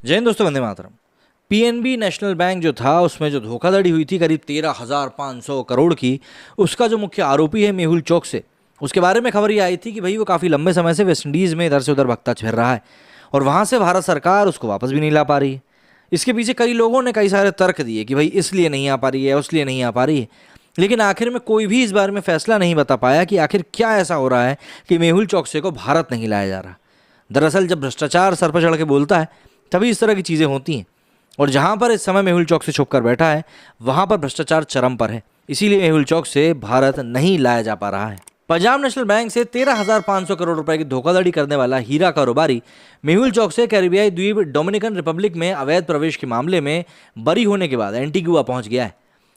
जय हिंद दोस्तों, Vande Mataram. PNB national bank जो था उसमें जो धोखाधड़ी हुई थी करीब 13,500 करोड़ की, उसका जो मुख्य आरोपी है मेहुल चोकसी, उसके बारे में खबर ये आई थी कि भाई वो काफ़ी लंबे समय से वेस्ट इंडीज़ में इधर से उधर भगता फिर रहा है और वहाँ से भारत सरकार उसको वापस भी नहीं ला पा रही है। इसके पीछे कई लोगों ने कई सारे तर्क दिए कि भाई इसलिए नहीं आ पा रही है, उसलिए नहीं आ पा रही है, लेकिन आखिर में कोई भी इस बारे में फैसला नहीं बता पाया कि आखिर क्या ऐसा हो रहा है कि मेहुल चोकसी को भारत नहीं लाया जा रहा। दरअसल जब भ्रष्टाचार सर पर चढ़ के बोलता है तभी इस तरह की चीज़ें होती हैं, और जहां पर इस समय मेहुल चोकसी छुप कर बैठा है वहां पर भ्रष्टाचार चरम पर है। इसीलिए मेहुल चोकसी भारत नहीं लाया जा पा रहा है। पंजाब नेशनल बैंक से 13,500 करोड़ रुपए की धोखाधड़ी करने वाला हीरा कारोबारी मेहुल चोकसी कैरिबियाई द्वीप डोमिनिकन रिपब्लिक में अवैध प्रवेश के मामले में बरी होने के बाद एंटीगुआ पहुंच गया है।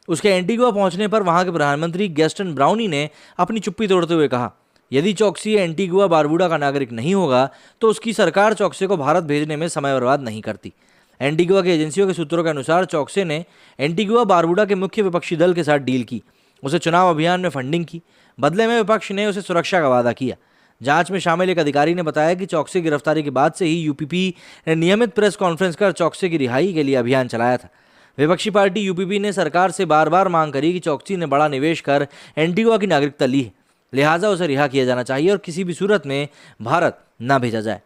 उसके एंटीगुआ पहुंचने पर वहां के प्रधानमंत्री गैस्टन ब्राउनी ने अपनी चुप्पी तोड़ते हुए कहा, यदि चोकसी एंटीगुआ बारबुडा का नागरिक नहीं होगा तो उसकी सरकार चोकसी को भारत भेजने में समय बर्बाद नहीं करती। एंटीगुआ की एजेंसियों के सूत्रों के अनुसार चोकसी ने एंटीगुआ बारबुडा के मुख्य विपक्षी दल के साथ डील की, उसे चुनाव अभियान में फंडिंग की, बदले में विपक्ष ने उसे सुरक्षा का वादा किया। जांच में शामिल एक अधिकारी ने बताया कि चोकसी गिरफ्तारी के बाद से ही यूपीपी ने नियमित प्रेस कॉन्फ्रेंस कर चोकसी की रिहाई के लिए अभियान चलाया था। विपक्षी पार्टी यूपीपी ने सरकार से बार बार मांग करी कि चोकसी ने बड़ा निवेश कर एंटीगुआ की नागरिकता ली है, लिहाजा उसे रिहा किया जाना चाहिए और किसी भी सूरत में भारत न भेजा जाए।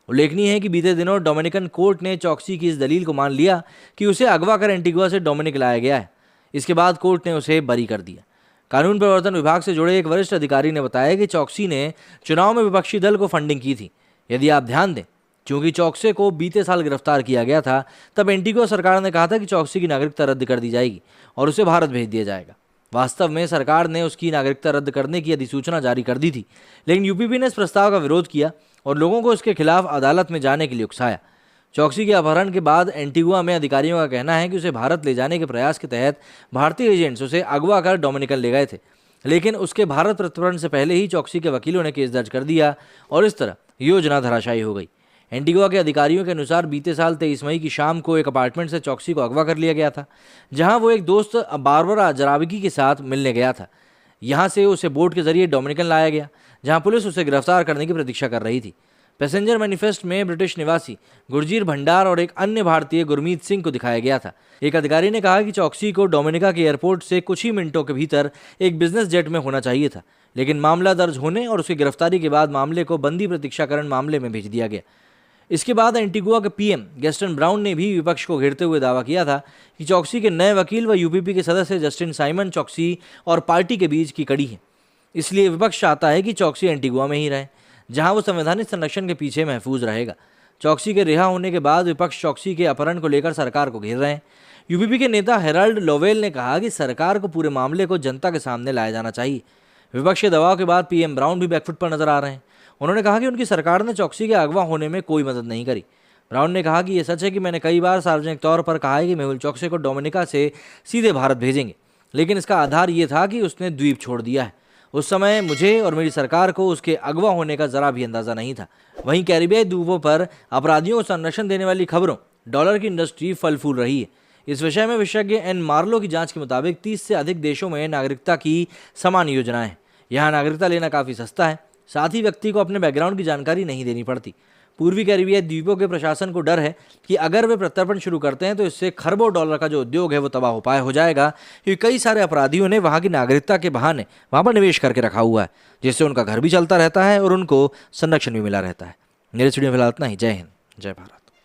उल्लेखनीय है कि बीते दिनों डोमिनिकन कोर्ट ने चोकसी की इस दलील को मान लिया कि उसे अगवा कर एंटीगुआ से डोमिनिक लाया गया है। इसके बाद कोर्ट ने उसे बरी कर दिया। कानून प्रवर्तन विभाग से जुड़े एक वरिष्ठ अधिकारी ने बताया कि चोकसी ने चुनाव में विपक्षी दल को फंडिंग की थी। यदि आप ध्यान दें, क्योंकि चोकसी को बीते साल गिरफ्तार किया गया था, तब एंटीगुआ सरकार ने कहा था कि चोकसी की नागरिकता रद्द कर दी जाएगी और उसे भारत भेज दिया जाएगा। वास्तव में सरकार ने उसकी नागरिकता रद्द करने की अधिसूचना जारी कर दी थी, लेकिन यूपीपी ने इस प्रस्ताव का विरोध किया और लोगों को इसके खिलाफ अदालत में जाने के लिए उकसाया। चोकसी के अपहरण के बाद एंटीगुआ में अधिकारियों का कहना है कि उसे भारत ले जाने के प्रयास के तहत भारतीय एजेंट्स उसे अगवा कर डोमिनिकन ले गए थे, लेकिन उसके भारत प्रत्यर्पण से पहले ही चोकसी के वकीलों ने केस दर्ज कर दिया और इस तरह योजना धराशायी हो गई। एंटीगुआ के अधिकारियों के अनुसार बीते साल 23 मई की शाम को एक अपार्टमेंट से चोकसी को अगवा कर लिया गया था, जहां वो एक दोस्त बारबरा जराविकी के साथ मिलने गया था। यहां से उसे बोट के जरिए डोमिनिकन लाया गया, जहां पुलिस उसे गिरफ्तार करने की प्रतीक्षा कर रही थी। पैसेंजर मैनिफेस्ट में ब्रिटिश निवासी गुरजीत भंडार और एक अन्य भारतीय गुरमीत सिंह को दिखाया गया था। एक अधिकारी ने कहा कि चोकसी को डोमिनिका के एयरपोर्ट से कुछ ही मिनटों के भीतर एक बिजनेस जेट में होना चाहिए था, लेकिन मामला दर्ज होने और उसकी गिरफ्तारी के बाद मामले को बंदी प्रतीक्षाकरण मामले में भेज दिया गया। इसके बाद एंटीगुआ के पीएम गैस्टन ब्राउन ने भी विपक्ष को घेरते हुए दावा किया था कि चोकसी के नए वकील व यूपीपी के सदस्य जस्टिन साइमन चोकसी और पार्टी के बीच की कड़ी है। इसलिए विपक्ष चाहता है कि चोकसी एंटीगुआ में ही रहे, जहां वो संवैधानिक संरक्षण के पीछे महफूज रहेगा। चोकसी के रिहा होने के बाद विपक्ष चोकसी के अपहरण को लेकर सरकार को घेर रहे हैं। यूपीपी के नेता हेराल्ड लोवेल ने कहा कि सरकार को पूरे मामले को जनता के सामने लाया जाना चाहिए। विपक्ष के दबाव के बाद पीएम ब्राउन भी बैकफुट पर नजर आ रहे हैं। उन्होंने कहा कि उनकी सरकार ने चोकसी के अगवा होने में कोई मदद नहीं करी। ब्राउन ने कहा कि यह सच है कि मैंने कई बार सार्वजनिक तौर पर कहा है कि मेहुल चोकसी को डोमिनिका से सीधे भारत भेजेंगे, लेकिन इसका आधार ये था कि उसने द्वीप छोड़ दिया है। उस समय मुझे और मेरी सरकार को उसके अगवा होने का जरा भी अंदाजा नहीं था। वहीं कैरिबियाई द्वीपों पर अपराधियों को संरक्षण देने वाली खबरों डॉलर की इंडस्ट्री फल फूल रही है। इस विषय में विशेषज्ञ एन मार्लो की जांच के मुताबिक 30 से अधिक देशों में नागरिकता की समान योजनाएं हैं। यहाँ नागरिकता लेना काफ़ी सस्ता है, साथ ही व्यक्ति को अपने बैकग्राउंड की जानकारी नहीं देनी पड़ती। पूर्वी कैरिबियाई द्वीपों के प्रशासन को डर है कि अगर वे प्रत्यर्पण शुरू करते हैं तो इससे खरबों डॉलर का जो उद्योग है वो तबाह हो जाएगा, क्योंकि कई सारे अपराधियों ने वहाँ की नागरिकता के बहाने वहाँ पर निवेश करके रखा हुआ है, जिससे उनका घर भी चलता रहता है और उनको संरक्षण भी मिला रहता है। मेरे स्टूडियो में फिलहाल इतना ही। जय हिंद, जय भारत।